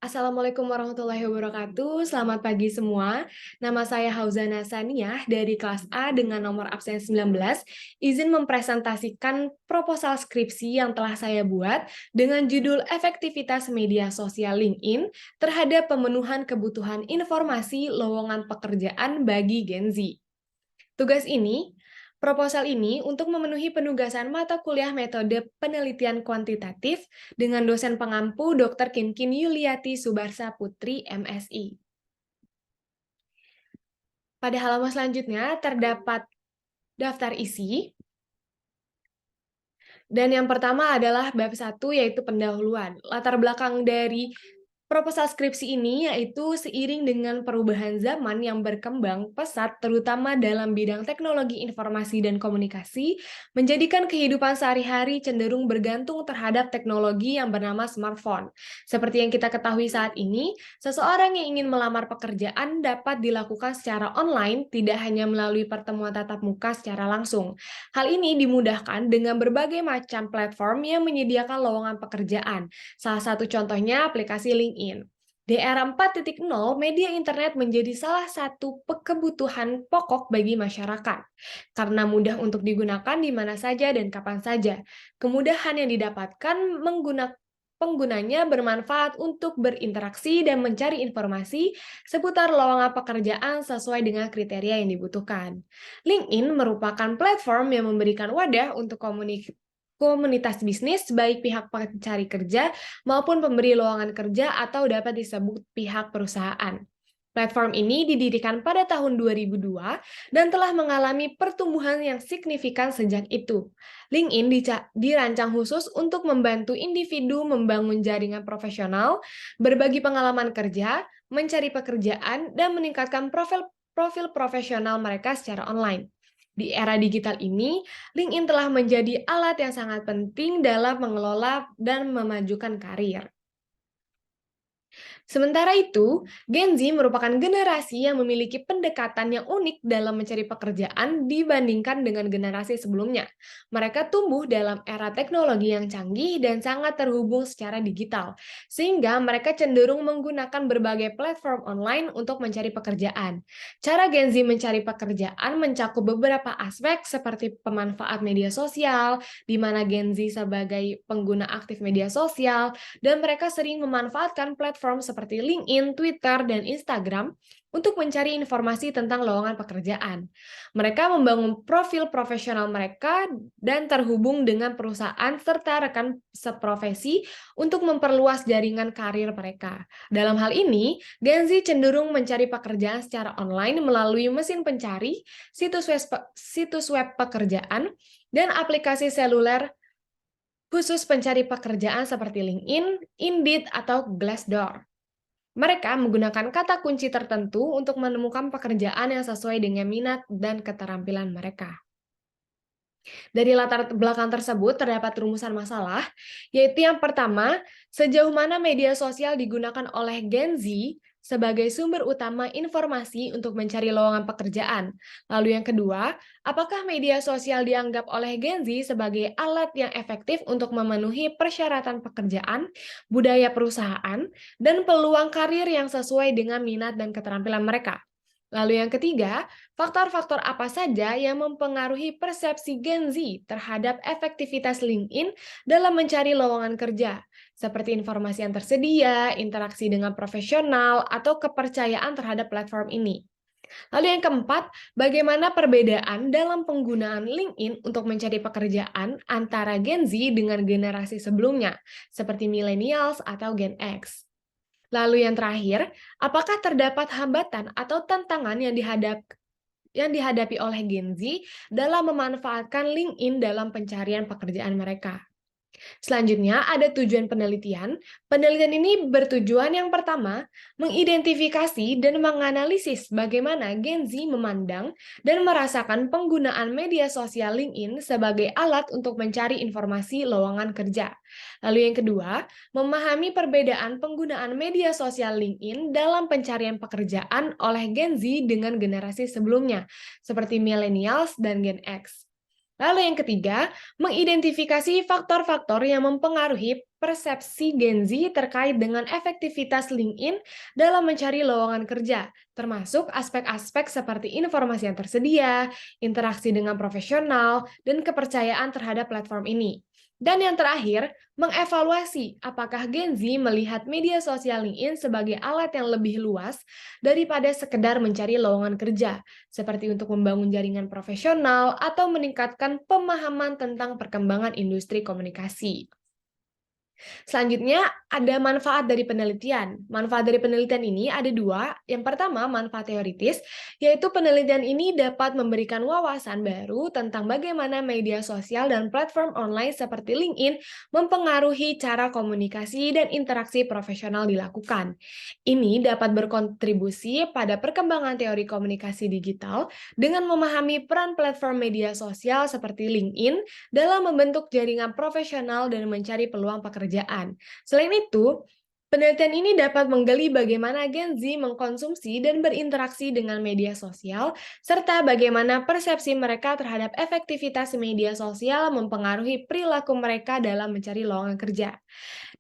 Assalamualaikum warahmatullahi wabarakatuh. Selamat pagi semua. Nama saya Hauzana Saniyah dari kelas A dengan nomor absen 19. Izin mempresentasikan proposal skripsi yang telah saya buat dengan judul Efektivitas Media Sosial LinkedIn terhadap pemenuhan kebutuhan informasi lowongan pekerjaan bagi Gen Z. Proposal ini untuk memenuhi penugasan mata kuliah metode penelitian kuantitatif dengan dosen pengampu Dr. Kinkin Yuliati Subarsa Putri, MSI. Pada halaman selanjutnya terdapat daftar isi, dan yang pertama adalah bab 1 yaitu pendahuluan. Latar belakang dari proposal skripsi ini yaitu seiring dengan perubahan zaman yang berkembang pesat terutama dalam bidang teknologi informasi dan komunikasi, menjadikan kehidupan sehari-hari cenderung bergantung terhadap teknologi yang bernama smartphone. Seperti yang kita ketahui saat ini, seseorang yang ingin melamar pekerjaan dapat dilakukan secara online, tidak hanya melalui pertemuan tatap muka secara langsung. Hal ini dimudahkan dengan berbagai macam platform yang menyediakan lowongan pekerjaan. Salah satu contohnya aplikasi LinkedIn. Di era 4.0, media internet menjadi salah satu kebutuhan pokok bagi masyarakat, karena mudah untuk digunakan di mana saja dan kapan saja. Kemudahan yang didapatkan penggunanya bermanfaat untuk berinteraksi dan mencari informasi seputar lowongan pekerjaan sesuai dengan kriteria yang dibutuhkan. LinkedIn merupakan platform yang memberikan wadah untuk komunitas bisnis, baik pihak pencari kerja maupun pemberi lowongan kerja atau dapat disebut pihak perusahaan. Platform ini didirikan pada tahun 2002 dan telah mengalami pertumbuhan yang signifikan sejak itu. LinkedIn dirancang khusus untuk membantu individu membangun jaringan profesional, berbagi pengalaman kerja, mencari pekerjaan, dan meningkatkan profil profesional mereka secara online. Di era digital ini, LinkedIn telah menjadi alat yang sangat penting dalam mengelola dan memajukan karir. Sementara itu, Gen Z merupakan generasi yang memiliki pendekatan yang unik dalam mencari pekerjaan dibandingkan dengan generasi sebelumnya. Mereka tumbuh dalam era teknologi yang canggih dan sangat terhubung secara digital, sehingga mereka cenderung menggunakan berbagai platform online untuk mencari pekerjaan. Cara Gen Z mencari pekerjaan mencakup beberapa aspek seperti pemanfaat media sosial, di mana Gen Z sebagai pengguna aktif media sosial, dan mereka sering memanfaatkan platform seperti LinkedIn, Twitter, dan Instagram untuk mencari informasi tentang lowongan pekerjaan. Mereka membangun profil profesional mereka dan terhubung dengan perusahaan serta rekan seprofesi untuk memperluas jaringan karir mereka. Dalam hal ini, Gen Z cenderung mencari pekerjaan secara online melalui mesin pencari, situs web pekerjaan, dan aplikasi seluler khusus pencari pekerjaan seperti LinkedIn, Indeed, atau Glassdoor. Mereka menggunakan kata kunci tertentu untuk menemukan pekerjaan yang sesuai dengan minat dan keterampilan mereka. Dari latar belakang tersebut terdapat rumusan masalah, yaitu yang pertama, sejauh mana media sosial digunakan oleh Gen Z sebagai sumber utama informasi untuk mencari lowongan pekerjaan. Lalu yang kedua, apakah media sosial dianggap oleh Gen Z sebagai alat yang efektif untuk memenuhi persyaratan pekerjaan, budaya perusahaan, dan peluang karir yang sesuai dengan minat dan keterampilan mereka? Lalu yang ketiga, faktor-faktor apa saja yang mempengaruhi persepsi Gen Z terhadap efektivitas LinkedIn dalam mencari lowongan kerja, seperti informasi yang tersedia, interaksi dengan profesional, atau kepercayaan terhadap platform ini. Lalu yang keempat, bagaimana perbedaan dalam penggunaan LinkedIn untuk mencari pekerjaan antara Gen Z dengan generasi sebelumnya, seperti millennials atau Gen X. Lalu yang terakhir, apakah terdapat hambatan atau tantangan yang dihadapi oleh Gen Z dalam memanfaatkan LinkedIn dalam pencarian pekerjaan mereka? Selanjutnya, ada tujuan penelitian. Penelitian ini bertujuan yang pertama, mengidentifikasi dan menganalisis bagaimana Gen Z memandang dan merasakan penggunaan media sosial LinkedIn sebagai alat untuk mencari informasi lowongan kerja. Lalu yang kedua, memahami perbedaan penggunaan media sosial LinkedIn dalam pencarian pekerjaan oleh Gen Z dengan generasi sebelumnya, seperti millennials dan Gen X. Lalu yang ketiga, mengidentifikasi faktor-faktor yang mempengaruhi persepsi Gen Z terkait dengan efektivitas LinkedIn dalam mencari lowongan kerja, termasuk aspek-aspek seperti informasi yang tersedia, interaksi dengan profesional, dan kepercayaan terhadap platform ini. Dan yang terakhir, mengevaluasi apakah Gen Z melihat media sosial LinkedIn sebagai alat yang lebih luas daripada sekedar mencari lowongan kerja, seperti untuk membangun jaringan profesional atau meningkatkan pemahaman tentang perkembangan industri komunikasi. Selanjutnya, ada manfaat dari penelitian. Manfaat dari penelitian ini ada dua. Yang pertama, manfaat teoritis, yaitu penelitian ini dapat memberikan wawasan baru tentang bagaimana media sosial dan platform online seperti LinkedIn mempengaruhi cara komunikasi dan interaksi profesional dilakukan. Ini dapat berkontribusi pada perkembangan teori komunikasi digital dengan memahami peran platform media sosial seperti LinkedIn dalam membentuk jaringan profesional dan mencari peluang pekerjaan. Selain itu, penelitian ini dapat menggali bagaimana Gen Z mengkonsumsi dan berinteraksi dengan media sosial, serta bagaimana persepsi mereka terhadap efektivitas media sosial mempengaruhi perilaku mereka dalam mencari lowongan kerja.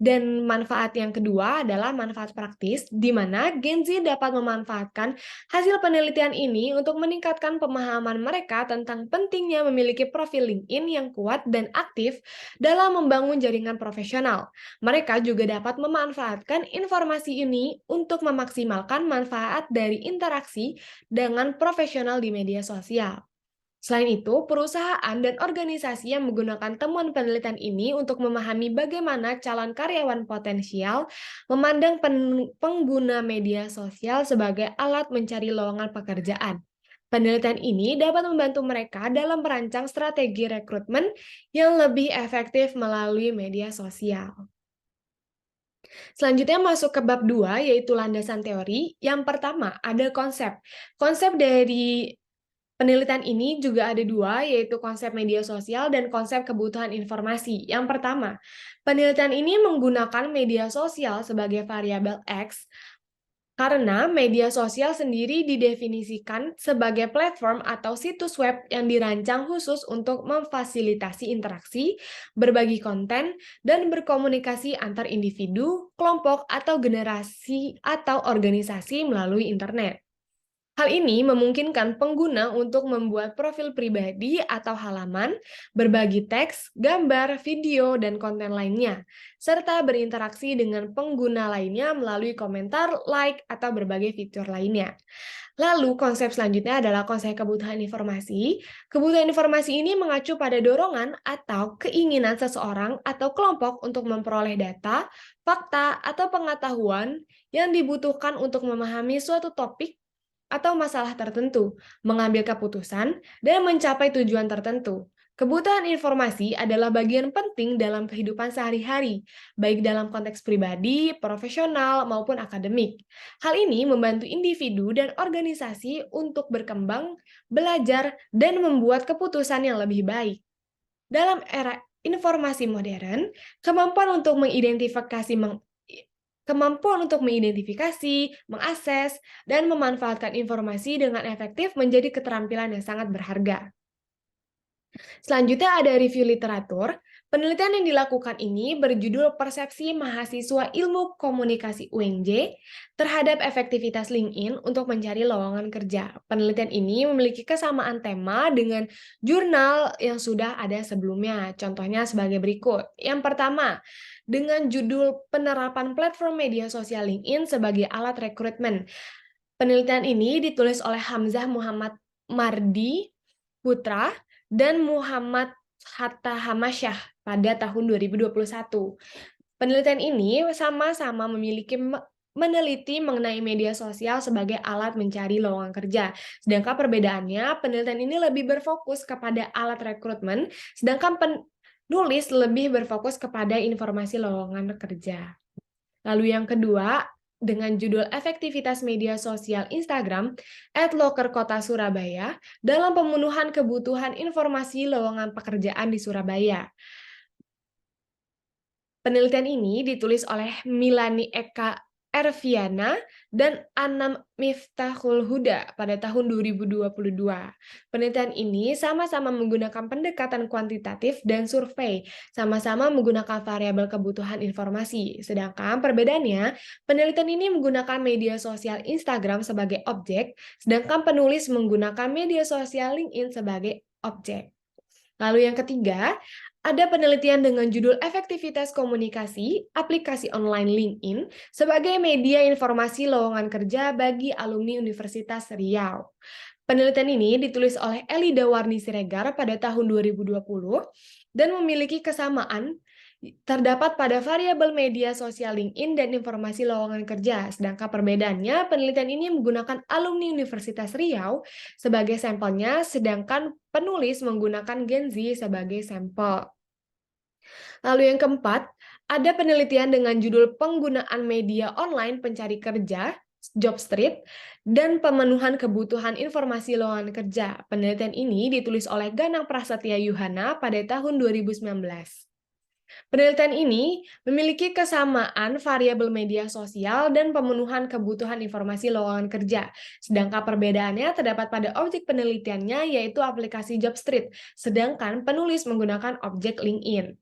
Dan manfaat yang kedua adalah manfaat praktis, di mana Gen Z dapat memanfaatkan hasil penelitian ini untuk meningkatkan pemahaman mereka tentang pentingnya memiliki profil LinkedIn yang kuat dan aktif dalam membangun jaringan profesional. Mereka juga dapat memanfaatkan informasi ini untuk memaksimalkan manfaat dari interaksi dengan profesional di media sosial. Selain itu, perusahaan dan organisasi yang menggunakan temuan penelitian ini untuk memahami bagaimana calon karyawan potensial memandang pengguna media sosial sebagai alat mencari lowongan pekerjaan. Penelitian ini dapat membantu mereka dalam merancang strategi rekrutmen yang lebih efektif melalui media sosial. Selanjutnya masuk ke bab 2, yaitu landasan teori. Yang pertama, ada konsep. Konsep dari penelitian ini juga ada dua, yaitu konsep media sosial dan konsep kebutuhan informasi. Yang pertama, penelitian ini menggunakan media sosial sebagai variabel X karena media sosial sendiri didefinisikan sebagai platform atau situs web yang dirancang khusus untuk memfasilitasi interaksi, berbagi konten, dan berkomunikasi antar individu, kelompok, atau generasi atau organisasi melalui internet. Hal ini memungkinkan pengguna untuk membuat profil pribadi atau halaman, berbagi teks, gambar, video, dan konten lainnya, serta berinteraksi dengan pengguna lainnya melalui komentar, like, atau berbagai fitur lainnya. Lalu, konsep selanjutnya adalah konsep kebutuhan informasi. Kebutuhan informasi ini mengacu pada dorongan atau keinginan seseorang atau kelompok untuk memperoleh data, fakta, atau pengetahuan yang dibutuhkan untuk memahami suatu topik atau masalah tertentu, mengambil keputusan, dan mencapai tujuan tertentu. Kebutuhan informasi adalah bagian penting dalam kehidupan sehari-hari, baik dalam konteks pribadi, profesional, maupun akademik. Hal ini membantu individu dan organisasi untuk berkembang, belajar, dan membuat keputusan yang lebih baik. Dalam era informasi modern, kemampuan untuk mengidentifikasi mengakses, dan memanfaatkan informasi dengan efektif menjadi keterampilan yang sangat berharga. Selanjutnya ada review literatur. Penelitian yang dilakukan ini berjudul Persepsi Mahasiswa Ilmu Komunikasi UNJ terhadap efektivitas LinkedIn untuk mencari lowongan kerja. Penelitian ini memiliki kesamaan tema dengan jurnal yang sudah ada sebelumnya. Contohnya sebagai berikut. Yang pertama, dengan judul Penerapan Platform Media Sosial LinkedIn sebagai Alat Rekrutmen. Penelitian ini ditulis oleh Hamzah Muhammad Mardi Putra dan Muhammad Hatta Hamasyah pada tahun 2021. Penelitian ini sama-sama meneliti mengenai media sosial sebagai alat mencari lowongan kerja. Sedangkan perbedaannya, penelitian ini lebih berfokus kepada alat rekrutmen, sedangkan penulis lebih berfokus kepada informasi lowongan kerja. Lalu yang kedua, dengan judul Efektivitas Media Sosial Instagram, @loker Kota Surabaya, dalam pemenuhan kebutuhan informasi lowongan pekerjaan di Surabaya. Penelitian ini ditulis oleh Milani Eka Erviana, dan Anam Miftahul Huda pada tahun 2022. Penelitian ini sama-sama menggunakan pendekatan kuantitatif dan survei, sama-sama menggunakan variabel kebutuhan informasi. Sedangkan perbedaannya, penelitian ini menggunakan media sosial Instagram sebagai objek, sedangkan penulis menggunakan media sosial LinkedIn sebagai objek. Lalu yang ketiga, ada penelitian dengan judul Efektivitas Komunikasi Aplikasi Online LinkedIn sebagai media informasi lowongan kerja bagi alumni Universitas Riau. Penelitian ini ditulis oleh Elida Warni Siregar pada tahun 2020 dan memiliki kesamaan terdapat pada variabel media sosial LinkedIn dan informasi lowongan kerja. Sedangkan perbedaannya, penelitian ini menggunakan alumni Universitas Riau sebagai sampelnya, sedangkan penulis menggunakan Gen Z sebagai sampel. Lalu yang keempat, ada penelitian dengan judul Penggunaan Media Online Pencari Kerja, Jobstreet, dan Pemenuhan Kebutuhan Informasi Lowongan Kerja. Penelitian ini ditulis oleh Ganang Prasetya Yuhana pada tahun 2019. Penelitian ini memiliki kesamaan variabel media sosial dan pemenuhan kebutuhan informasi lowongan kerja. Sedangkan perbedaannya terdapat pada objek penelitiannya, yaitu aplikasi Jobstreet, sedangkan penulis menggunakan objek LinkedIn.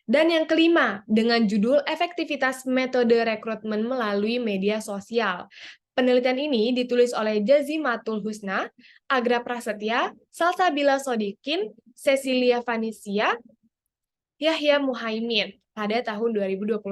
Dan yang kelima, dengan judul Efektivitas Metode Rekrutmen Melalui Media Sosial. Penelitian ini ditulis oleh Jazimatul Husna, Agra Prasetya, Salsabila Sodikin, Cecilia Vanisia, Yahya Muhaimin pada tahun 2021.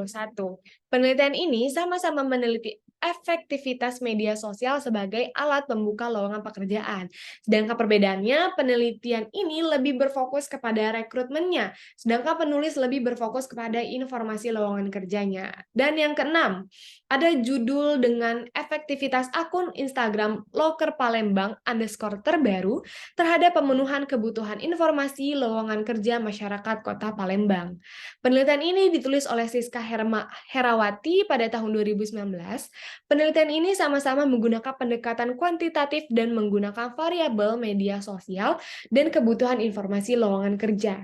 Penelitian ini sama-sama meneliti efektivitas media sosial sebagai alat pembuka lowongan pekerjaan. Sedangkan perbedaannya, penelitian ini lebih berfokus kepada rekrutmennya, sedangkan penulis lebih berfokus kepada informasi lowongan kerjanya. Dan yang keenam, ada judul dengan efektivitas akun Instagram Loker Palembang _ terbaru terhadap pemenuhan kebutuhan informasi lowongan kerja masyarakat Kota Palembang. Penelitian ini ditulis oleh Siska Herawati pada tahun 2019. Penelitian ini sama-sama menggunakan pendekatan kuantitatif dan menggunakan variabel media sosial dan kebutuhan informasi lowongan kerja.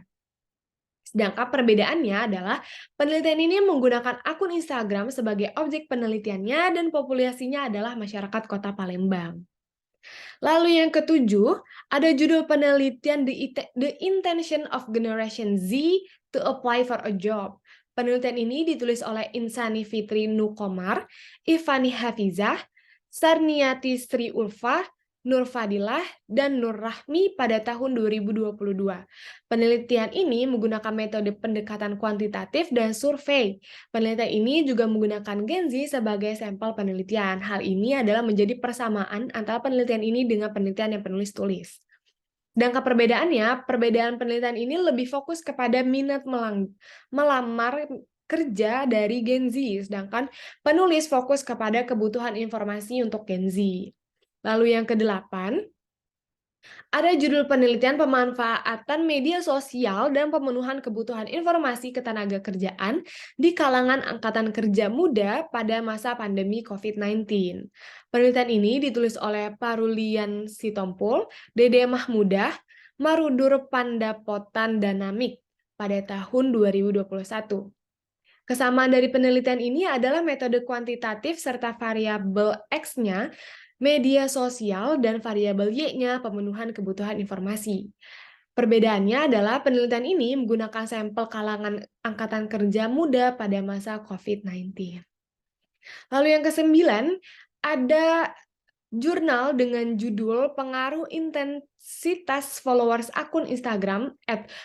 Sedangkan perbedaannya adalah penelitian ini menggunakan akun Instagram sebagai objek penelitiannya dan populasinya adalah masyarakat Kota Palembang. Lalu yang ketujuh, ada judul penelitian The Intention of Generation Z to Apply for a Job. Penelitian ini ditulis oleh Insani Fitri Nukomar, Ivani Hafizah, Sarniati Sri Ulfa, Nur Fadilah, dan Nur Rahmi pada tahun 2022. Penelitian ini menggunakan metode pendekatan kuantitatif dan survei. Penelitian ini juga menggunakan Gen Z sebagai sampel penelitian. Hal ini adalah menjadi persamaan antara penelitian ini dengan penelitian yang penulis tulis. Sedangkan perbedaannya, perbedaan penelitian ini lebih fokus kepada minat melamar kerja dari Gen Z, sedangkan penulis fokus kepada kebutuhan informasi untuk Gen Z. Lalu yang kedelapan, ada judul penelitian pemanfaatan media sosial dan pemenuhan kebutuhan informasi ketenagakerjaan di kalangan angkatan kerja muda pada masa pandemi COVID-19. Penelitian ini ditulis oleh Parulian Sitompul, Dede Mahmudah, Marudur Pandapotan Danamik pada tahun 2021. Kesamaan dari penelitian ini adalah metode kuantitatif serta variabel X-nya, media sosial, dan variabel Y-nya, pemenuhan kebutuhan informasi. Perbedaannya adalah penelitian ini menggunakan sampel kalangan angkatan kerja muda pada masa COVID-19. Lalu yang kesembilan, ada jurnal dengan judul Pengaruh Intensitas Followers Akun Instagram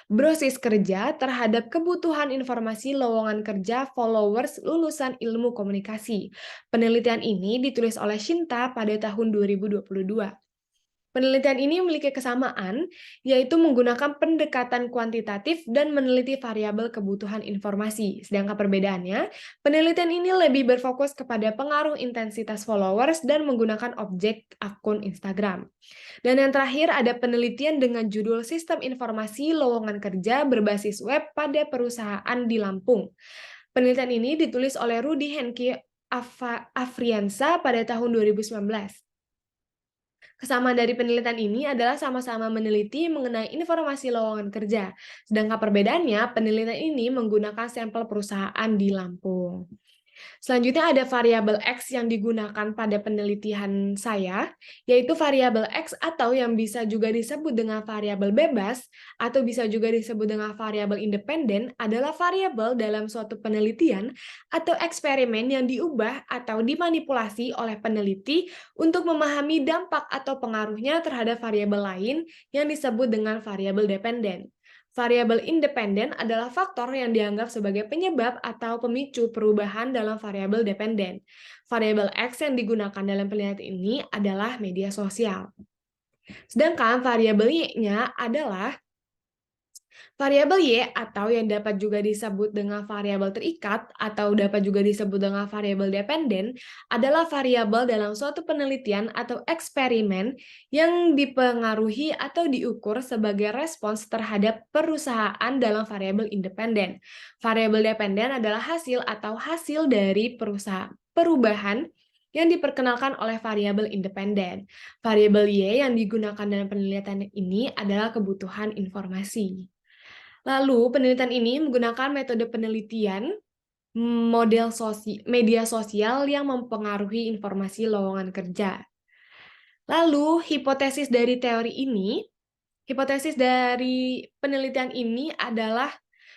@brosiskerja terhadap kebutuhan informasi lowongan kerja followers lulusan ilmu komunikasi. Penelitian ini ditulis oleh Shinta pada tahun 2022. Penelitian ini memiliki kesamaan, yaitu menggunakan pendekatan kuantitatif dan meneliti variabel kebutuhan informasi. Sedangkan perbedaannya, penelitian ini lebih berfokus kepada pengaruh intensitas followers dan menggunakan objek akun Instagram. Dan yang terakhir, ada penelitian dengan judul Sistem Informasi Lowongan Kerja Berbasis Web pada Perusahaan di Lampung. Penelitian ini ditulis oleh Rudi Henki Afriansa pada tahun 2019. Kesamaan dari penelitian ini adalah sama-sama meneliti mengenai informasi lowongan kerja. Sedangkan perbedaannya, penelitian ini menggunakan sampel perusahaan di Lampung. Selanjutnya ada variabel X yang digunakan pada penelitian saya, yaitu variabel X atau yang bisa juga disebut dengan variabel bebas atau bisa juga disebut dengan variabel independen adalah variabel dalam suatu penelitian atau eksperimen yang diubah atau dimanipulasi oleh peneliti untuk memahami dampak atau pengaruhnya terhadap variabel lain yang disebut dengan variabel dependen. Variabel independen adalah faktor yang dianggap sebagai penyebab atau pemicu perubahan dalam variabel dependen. Variabel X yang digunakan dalam penelitian ini adalah media sosial. Sedangkan variabel Y-nya adalah variabel Y atau yang dapat juga disebut dengan variabel terikat atau dapat juga disebut dengan variabel dependen adalah variabel dalam suatu penelitian atau eksperimen yang dipengaruhi atau diukur sebagai respons terhadap perusahaan dalam variabel independen. Variabel dependen adalah hasil atau hasil dari perubahan yang diperkenalkan oleh variabel independen. Variabel Y yang digunakan dalam penelitian ini adalah kebutuhan informasi. Lalu, penelitian ini menggunakan metode penelitian media sosial yang mempengaruhi informasi lowongan kerja. Lalu, hipotesis dari penelitian ini adalah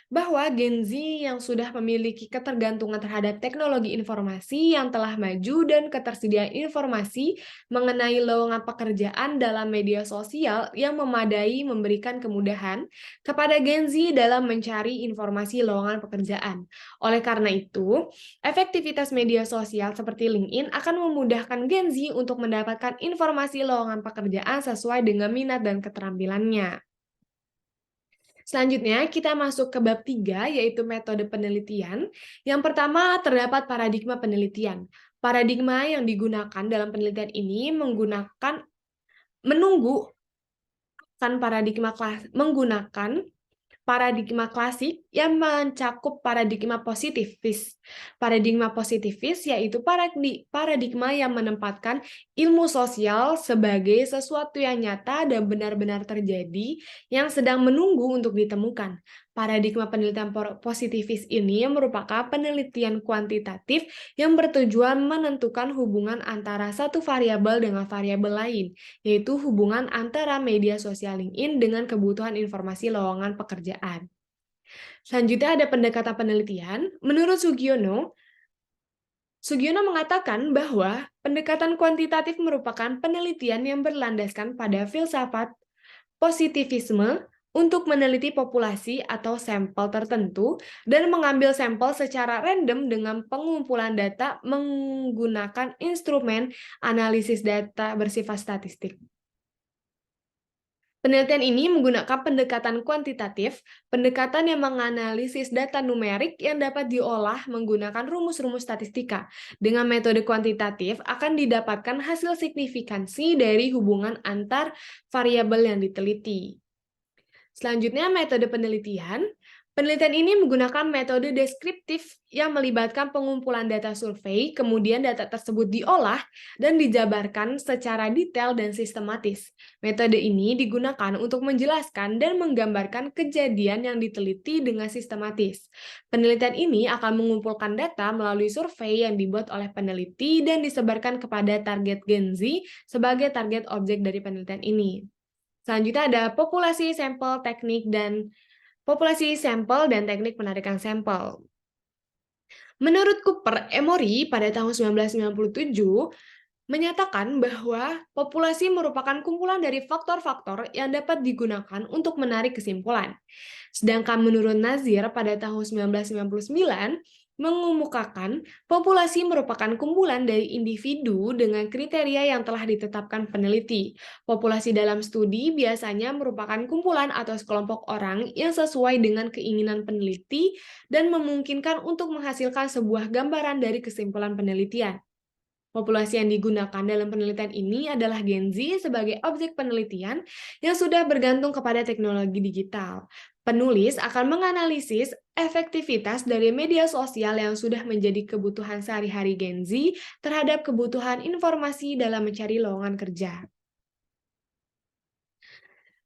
bahwa Gen Z yang sudah memiliki ketergantungan terhadap teknologi informasi yang telah maju dan ketersediaan informasi mengenai lowongan pekerjaan dalam media sosial yang memadai memberikan kemudahan kepada Gen Z dalam mencari informasi lowongan pekerjaan. Oleh karena itu, efektivitas media sosial seperti LinkedIn akan memudahkan Gen Z untuk mendapatkan informasi lowongan pekerjaan sesuai dengan minat dan keterampilannya. Selanjutnya, kita masuk ke bab 3, yaitu metode penelitian. Yang pertama, terdapat paradigma penelitian. Paradigma yang digunakan dalam penelitian ini menggunakan paradigma klasik yang mencakup paradigma positivis. Paradigma positivis yaitu paradigma yang menempatkan ilmu sosial sebagai sesuatu yang nyata dan benar-benar terjadi yang sedang menunggu untuk ditemukan. Paradigma penelitian positivis ini merupakan penelitian kuantitatif yang bertujuan menentukan hubungan antara satu variabel dengan variabel lain, yaitu hubungan antara media sosial LinkedIn dengan kebutuhan informasi lowongan pekerjaan. Selanjutnya ada pendekatan penelitian. Menurut Sugiono mengatakan bahwa pendekatan kuantitatif merupakan penelitian yang berlandaskan pada filsafat positivisme untuk meneliti populasi atau sampel tertentu dan mengambil sampel secara random dengan pengumpulan data menggunakan instrumen analisis data bersifat statistik. Penelitian ini menggunakan pendekatan kuantitatif, pendekatan yang menganalisis data numerik yang dapat diolah menggunakan rumus-rumus statistika. Dengan metode kuantitatif akan didapatkan hasil signifikansi dari hubungan antar variabel yang diteliti. Selanjutnya, metode penelitian. Penelitian ini menggunakan metode deskriptif yang melibatkan pengumpulan data survei, kemudian data tersebut diolah dan dijabarkan secara detail dan sistematis. Metode ini digunakan untuk menjelaskan dan menggambarkan kejadian yang diteliti dengan sistematis. Penelitian ini akan mengumpulkan data melalui survei yang dibuat oleh peneliti dan disebarkan kepada target Gen Z sebagai target objek dari penelitian ini. Selanjutnya ada populasi sampel dan teknik penarikan sampel. Menurut Cooper Emory pada tahun 1997 menyatakan bahwa populasi merupakan kumpulan dari faktor-faktor yang dapat digunakan untuk menarik kesimpulan. Sedangkan menurut Nazir pada tahun 1999 mengemukakan populasi merupakan kumpulan dari individu dengan kriteria yang telah ditetapkan peneliti. Populasi dalam studi biasanya merupakan kumpulan atau sekelompok orang yang sesuai dengan keinginan peneliti dan memungkinkan untuk menghasilkan sebuah gambaran dari kesimpulan penelitian. Populasi yang digunakan dalam penelitian ini adalah Gen Z sebagai objek penelitian yang sudah bergantung kepada teknologi digital. Penulis akan menganalisis efektivitas dari media sosial yang sudah menjadi kebutuhan sehari-hari Gen Z terhadap kebutuhan informasi dalam mencari lowongan kerja.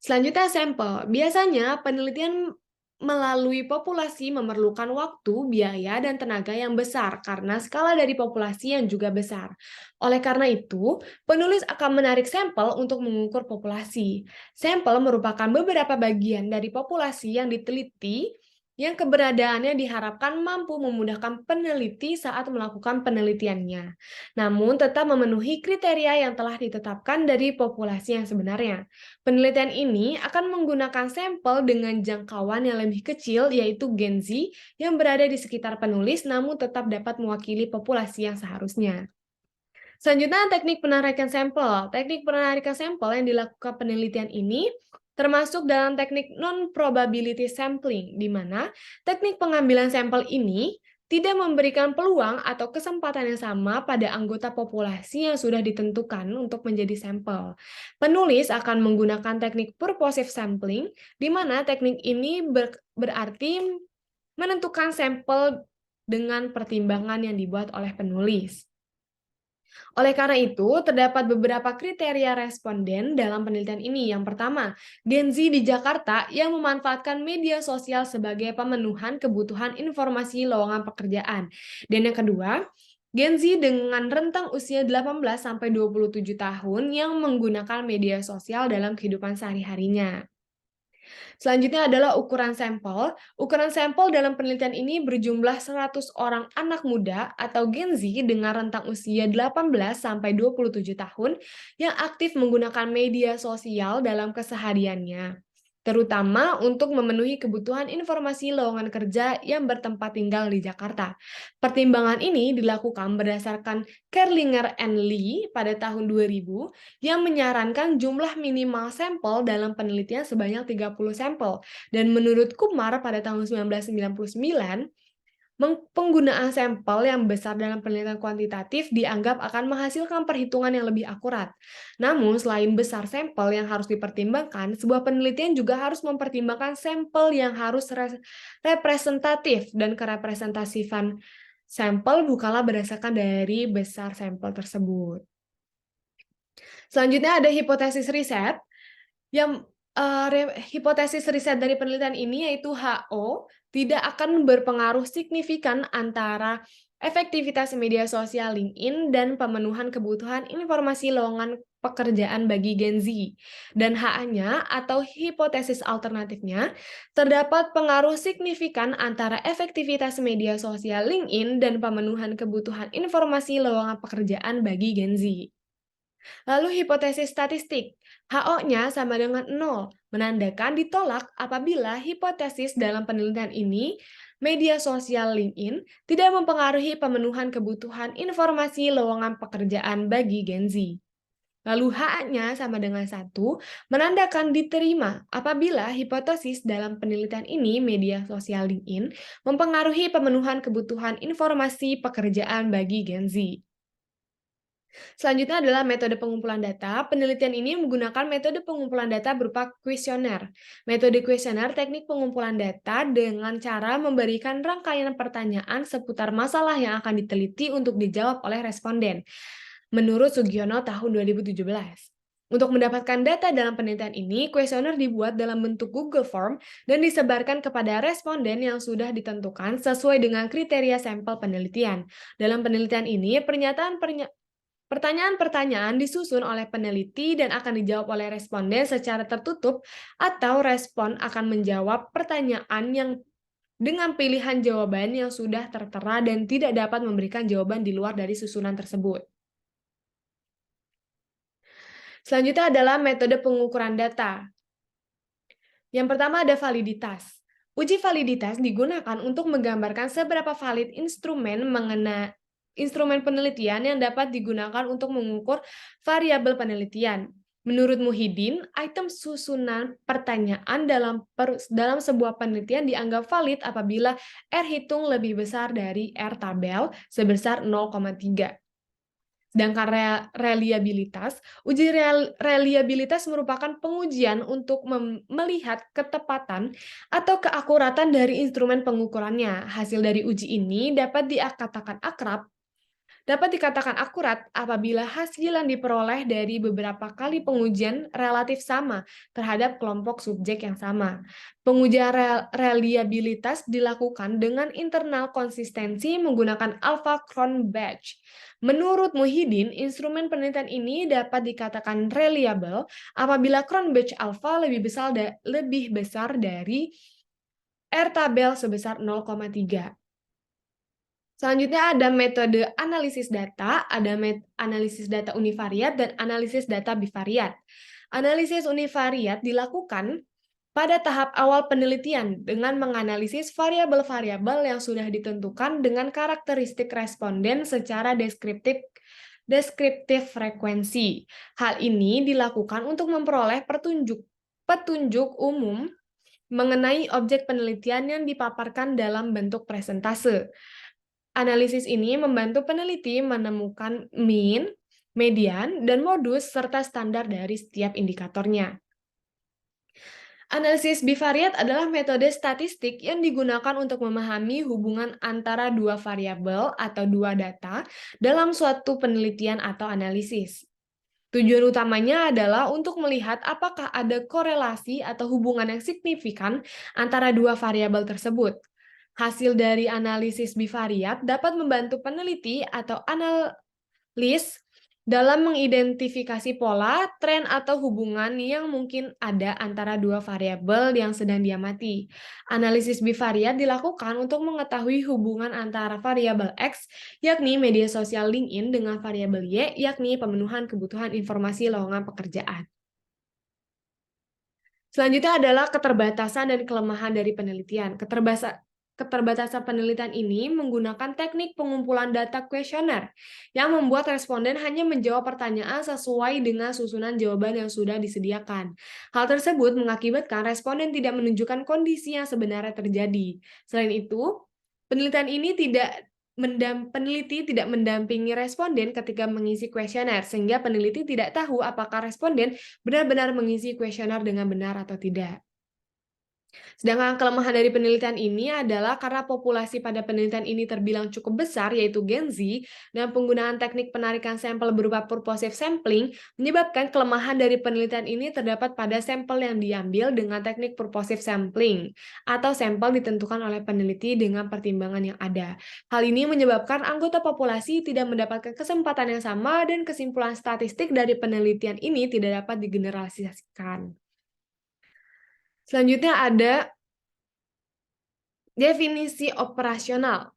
Selanjutnya sampel. Biasanya penelitian melalui populasi memerlukan waktu, biaya, dan tenaga yang besar karena skala dari populasi yang juga besar. Oleh karena itu, penulis akan menarik sampel untuk mengukur populasi. Sampel merupakan beberapa bagian dari populasi yang diteliti yang keberadaannya diharapkan mampu memudahkan peneliti saat melakukan penelitiannya, namun tetap memenuhi kriteria yang telah ditetapkan dari populasi yang sebenarnya. Penelitian ini akan menggunakan sampel dengan jangkauan yang lebih kecil, yaitu Gen Z, yang berada di sekitar penulis namun tetap dapat mewakili populasi yang seharusnya. Selanjutnya, teknik penarikan sampel. Teknik penarikan sampel yang dilakukan penelitian ini termasuk dalam teknik non-probability sampling, di mana teknik pengambilan sampel ini tidak memberikan peluang atau kesempatan yang sama pada anggota populasi yang sudah ditentukan untuk menjadi sampel. Penulis akan menggunakan teknik purposive sampling, di mana teknik ini berarti menentukan sampel dengan pertimbangan yang dibuat oleh penulis. Oleh karena itu, terdapat beberapa kriteria responden dalam penelitian ini. Yang pertama, Gen Z di Jakarta yang memanfaatkan media sosial sebagai pemenuhan kebutuhan informasi lowongan pekerjaan. Dan yang kedua, Gen Z dengan rentang usia 18-27 tahun yang menggunakan media sosial dalam kehidupan sehari-harinya. Selanjutnya adalah ukuran sampel. Ukuran sampel dalam penelitian ini berjumlah 100 orang anak muda atau Gen Z dengan rentang usia 18-27 tahun yang aktif menggunakan media sosial dalam kesehariannya, terutama untuk memenuhi kebutuhan informasi lowongan kerja yang bertempat tinggal di Jakarta. Pertimbangan ini dilakukan berdasarkan Kerlinger and Lee pada tahun 2000 yang menyarankan jumlah minimal sampel dalam penelitian sebanyak 30 sampel. Dan menurut Kumar pada tahun 1999, penggunaan sampel yang besar dalam penelitian kuantitatif dianggap akan menghasilkan perhitungan yang lebih akurat. Namun, selain besar sampel yang harus dipertimbangkan, sebuah penelitian juga harus mempertimbangkan sampel yang harus representatif, dan kerepresentatifan sampel bukanlah berdasarkan dari besar sampel tersebut. Selanjutnya ada hipotesis riset. Yang hipotesis riset dari penelitian ini yaitu HO tidak akan berpengaruh signifikan antara efektivitas media sosial LinkedIn dan pemenuhan kebutuhan informasi lowongan pekerjaan bagi Gen Z. Dan H-nya atau hipotesis alternatifnya, terdapat pengaruh signifikan antara efektivitas media sosial LinkedIn dan pemenuhan kebutuhan informasi lowongan pekerjaan bagi Gen Z. Lalu hipotesis statistik, HO-nya sama dengan 0, menandakan ditolak apabila hipotesis dalam penelitian ini, media sosial LinkedIn, tidak mempengaruhi pemenuhan kebutuhan informasi lowongan pekerjaan bagi Gen Z. Lalu H-nya sama dengan 1, menandakan diterima apabila hipotesis dalam penelitian ini, media sosial LinkedIn, mempengaruhi pemenuhan kebutuhan informasi pekerjaan bagi Gen Z. Selanjutnya adalah metode pengumpulan data. Penelitian ini menggunakan metode pengumpulan data berupa kuesioner. Metode kuesioner teknik pengumpulan data dengan cara memberikan rangkaian pertanyaan seputar masalah yang akan diteliti untuk dijawab oleh responden. Menurut Sugiono tahun 2017. Untuk mendapatkan data dalam penelitian ini, kuesioner dibuat dalam bentuk Google Form dan disebarkan kepada responden yang sudah ditentukan sesuai dengan kriteria sampel penelitian. Dalam penelitian ini, pertanyaan-pertanyaan disusun oleh peneliti dan akan dijawab oleh responden secara tertutup, atau respon akan menjawab pertanyaan yang dengan pilihan jawaban yang sudah tertera dan tidak dapat memberikan jawaban di luar dari susunan tersebut. Selanjutnya adalah metode pengukuran data. Yang pertama ada validitas. Uji validitas digunakan untuk menggambarkan seberapa valid instrumen penelitian yang dapat digunakan untuk mengukur variabel penelitian. Menurut Muhyiddin, item susunan pertanyaan dalam sebuah penelitian dianggap valid apabila R hitung lebih besar dari R tabel sebesar 0,3. Sedangkan reliabilitas, uji reliabilitas merupakan pengujian untuk melihat ketepatan atau keakuratan dari instrumen pengukurannya. Hasil dari uji ini dapat dikatakan akurat dapat dikatakan akurat apabila hasil yang diperoleh dari beberapa kali pengujian relatif sama terhadap kelompok subjek yang sama. Pengujian reliabilitas dilakukan dengan internal konsistensi menggunakan Alpha-Cronbach. Menurut Muhyiddin, instrumen penelitian ini dapat dikatakan reliable apabila Cronbach alpha lebih besar dari R tabel sebesar 0,3. Selanjutnya ada metode analisis data, ada analisis data univariat dan analisis data bivariat. Analisis univariat dilakukan pada tahap awal penelitian dengan menganalisis variabel-variabel yang sudah ditentukan dengan karakteristik responden secara deskriptif frekuensi. Hal ini dilakukan untuk memperoleh petunjuk umum mengenai objek penelitian yang dipaparkan dalam bentuk presentase. Analisis ini membantu peneliti menemukan mean, median, dan modus serta standar dari setiap indikatornya. Analisis bivariat adalah metode statistik yang digunakan untuk memahami hubungan antara dua variabel atau dua data dalam suatu penelitian atau analisis. Tujuan utamanya adalah untuk melihat apakah ada korelasi atau hubungan yang signifikan antara dua variabel tersebut. Hasil dari analisis bivariat dapat membantu peneliti atau analis dalam mengidentifikasi pola, tren, atau hubungan yang mungkin ada antara dua variabel yang sedang diamati. Analisis bivariat dilakukan untuk mengetahui hubungan antara variabel X, yakni media sosial LinkedIn, dengan variabel Y, yakni pemenuhan kebutuhan informasi lowongan pekerjaan. Selanjutnya adalah keterbatasan dan kelemahan dari penelitian. Keterbatasan penelitian ini menggunakan teknik pengumpulan data kuesioner yang membuat responden hanya menjawab pertanyaan sesuai dengan susunan jawaban yang sudah disediakan. Hal tersebut mengakibatkan responden tidak menunjukkan kondisi yang sebenarnya terjadi. Selain itu, peneliti tidak mendampingi responden ketika mengisi kuesioner, sehingga peneliti tidak tahu apakah responden benar-benar mengisi kuesioner dengan benar atau tidak. Sedangkan kelemahan dari penelitian ini adalah karena populasi pada penelitian ini terbilang cukup besar, yaitu Gen Z, dan penggunaan teknik penarikan sampel berupa purposive sampling menyebabkan kelemahan dari penelitian ini terdapat pada sampel yang diambil dengan teknik purposive sampling, atau sampel ditentukan oleh peneliti dengan pertimbangan yang ada. Hal ini menyebabkan anggota populasi tidak mendapatkan kesempatan yang sama dan kesimpulan statistik dari penelitian ini tidak dapat digeneralisasikan. Selanjutnya ada definisi operasional.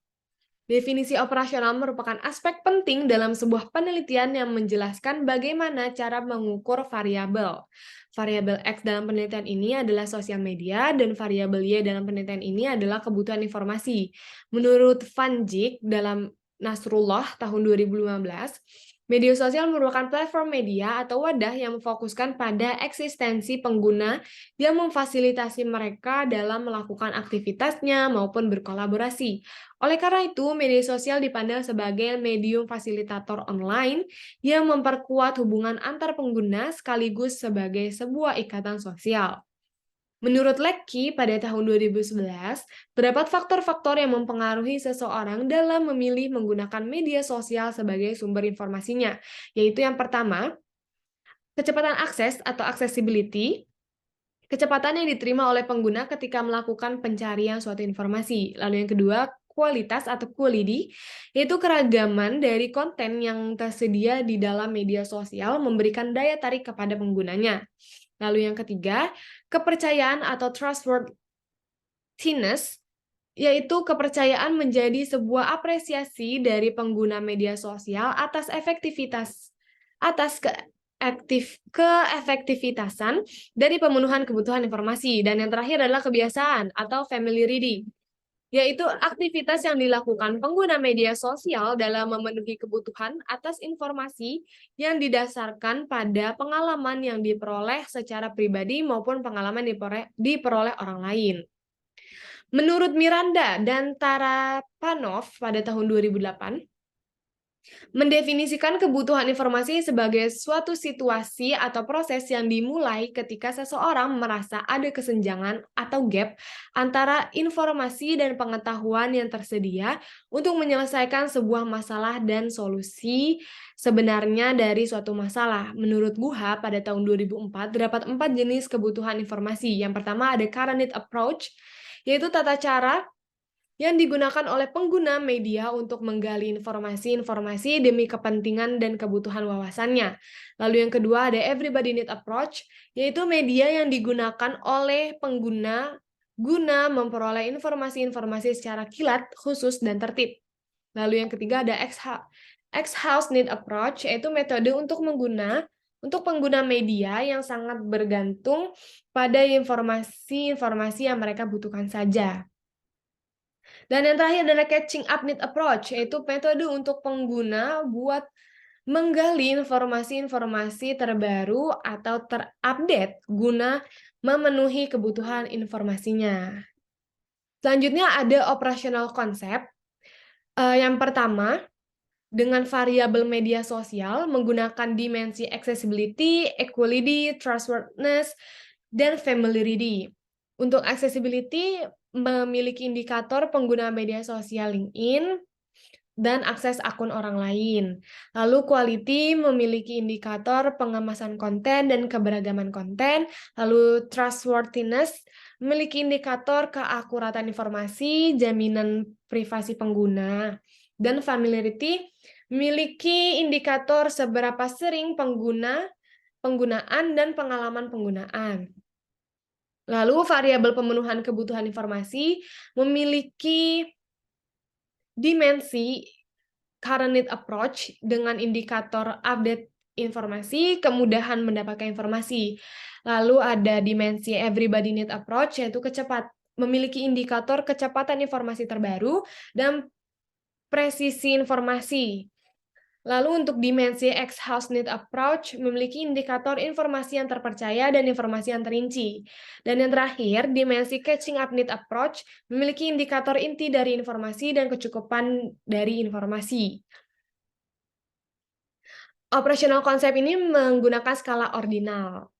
Definisi operasional merupakan aspek penting dalam sebuah penelitian yang menjelaskan bagaimana cara mengukur variabel. Variabel X dalam penelitian ini adalah sosial media, dan variabel Y dalam penelitian ini adalah kebutuhan informasi. Menurut Van Dijk dalam Nasrullah tahun 2015, media sosial merupakan platform media atau wadah yang memfokuskan pada eksistensi pengguna yang memfasilitasi mereka dalam melakukan aktivitasnya maupun berkolaborasi. Oleh karena itu, media sosial dipandang sebagai medium fasilitator online yang memperkuat hubungan antar pengguna sekaligus sebagai sebuah ikatan sosial. Menurut Lecky pada tahun 2011, terdapat faktor-faktor yang mempengaruhi seseorang dalam memilih menggunakan media sosial sebagai sumber informasinya, yaitu yang pertama, kecepatan akses atau accessibility, kecepatan yang diterima oleh pengguna ketika melakukan pencarian suatu informasi. Lalu yang kedua, kualitas atau quality, yaitu keragaman dari konten yang tersedia di dalam media sosial memberikan daya tarik kepada penggunanya. Lalu yang ketiga, kepercayaan atau trustworthiness, yaitu kepercayaan menjadi sebuah apresiasi dari pengguna media sosial atas keefektivitasan dari pemenuhan kebutuhan informasi. Dan yang terakhir adalah kebiasaan atau family reading, yaitu aktivitas yang dilakukan pengguna media sosial dalam memenuhi kebutuhan atas informasi yang didasarkan pada pengalaman yang diperoleh secara pribadi maupun pengalaman diperoleh orang lain. Menurut Miranda dan Tarapanov pada tahun 2008, Mendefinisikan kebutuhan informasi sebagai suatu situasi atau proses yang dimulai ketika seseorang merasa ada kesenjangan atau gap antara informasi dan pengetahuan yang tersedia untuk menyelesaikan sebuah masalah dan solusi sebenarnya dari suatu masalah. Menurut Guha, pada tahun 2004 terdapat 4 jenis kebutuhan informasi. Yang pertama ada current need approach, yaitu tata cara yang digunakan oleh pengguna media untuk menggali informasi-informasi demi kepentingan dan kebutuhan wawasannya. Lalu yang kedua ada everybody need approach, yaitu media yang digunakan oleh pengguna guna memperoleh informasi-informasi secara kilat, khusus, dan tertib. Lalu yang ketiga ada X-house need approach, yaitu metode untuk pengguna media yang sangat bergantung pada informasi-informasi yang mereka butuhkan saja. Dan yang terakhir adalah catching up need approach, yaitu metode untuk pengguna buat menggali informasi-informasi terbaru atau terupdate guna memenuhi kebutuhan informasinya. Selanjutnya ada operational concept. Yang pertama, dengan variabel media sosial menggunakan dimensi accessibility, equality, trustworthiness, dan familiarity. Untuk accessibility, memiliki indikator pengguna media sosial LinkedIn dan akses akun orang lain. Lalu quality memiliki indikator pengemasan konten dan keberagaman konten. Lalu trustworthiness memiliki indikator keakuratan informasi, jaminan privasi pengguna. Dan familiarity memiliki indikator seberapa sering penggunaan dan pengalaman penggunaan. Lalu variabel pemenuhan kebutuhan informasi memiliki dimensi current need approach dengan indikator update informasi, kemudahan mendapatkan informasi. Lalu ada dimensi everybody need approach, yaitu memiliki indikator kecepatan informasi terbaru dan presisi informasi. Lalu untuk dimensi X-house need approach memiliki indikator informasi yang terpercaya dan informasi yang terinci. Dan yang terakhir, dimensi catching up need approach memiliki indikator inti dari informasi dan kecukupan dari informasi. Operational konsep ini menggunakan skala ordinal.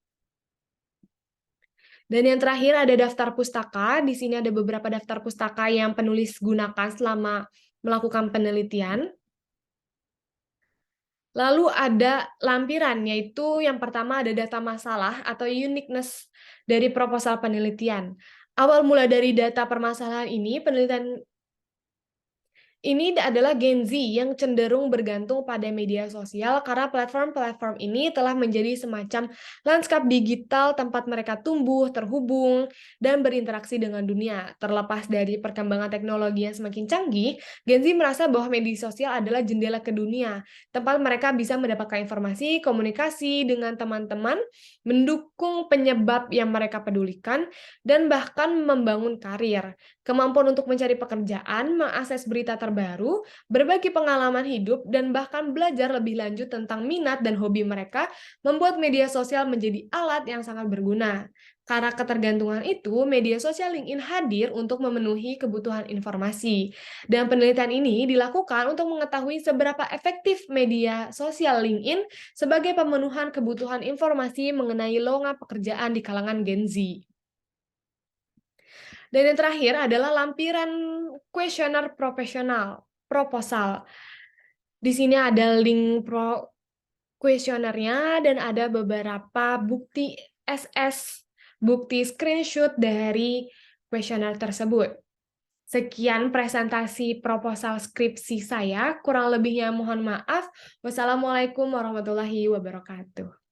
Dan yang terakhir ada daftar pustaka. Di sini ada beberapa daftar pustaka yang penulis gunakan selama melakukan penelitian. Lalu ada lampiran, yaitu yang pertama ada data masalah atau uniqueness dari proposal penelitian. Awal mula dari data permasalahan ini, penelitian ini adalah Gen Z yang cenderung bergantung pada media sosial karena platform-platform ini telah menjadi semacam lanskap digital tempat mereka tumbuh, terhubung, dan berinteraksi dengan dunia. Terlepas dari perkembangan teknologi yang semakin canggih, Gen Z merasa bahwa media sosial adalah jendela ke dunia, tempat mereka bisa mendapatkan informasi, komunikasi dengan teman-teman, mendukung penyebab yang mereka pedulikan, dan bahkan membangun karir. Kemampuan untuk mencari pekerjaan, mengakses berita terbaru, berbagi pengalaman hidup, dan bahkan belajar lebih lanjut tentang minat dan hobi mereka membuat media sosial menjadi alat yang sangat berguna. Karena ketergantungan itu, media sosial LinkedIn hadir untuk memenuhi kebutuhan informasi. Dan penelitian ini dilakukan untuk mengetahui seberapa efektif media sosial LinkedIn sebagai pemenuhan kebutuhan informasi mengenai lowongan pekerjaan di kalangan Gen Z. Dan yang terakhir adalah lampiran kuesioner proposal. Di sini ada link kuesionernya dan ada beberapa bukti bukti screenshot dari kuesioner tersebut. Sekian presentasi proposal skripsi saya, kurang lebihnya mohon maaf. Wassalamualaikum warahmatullahi wabarakatuh.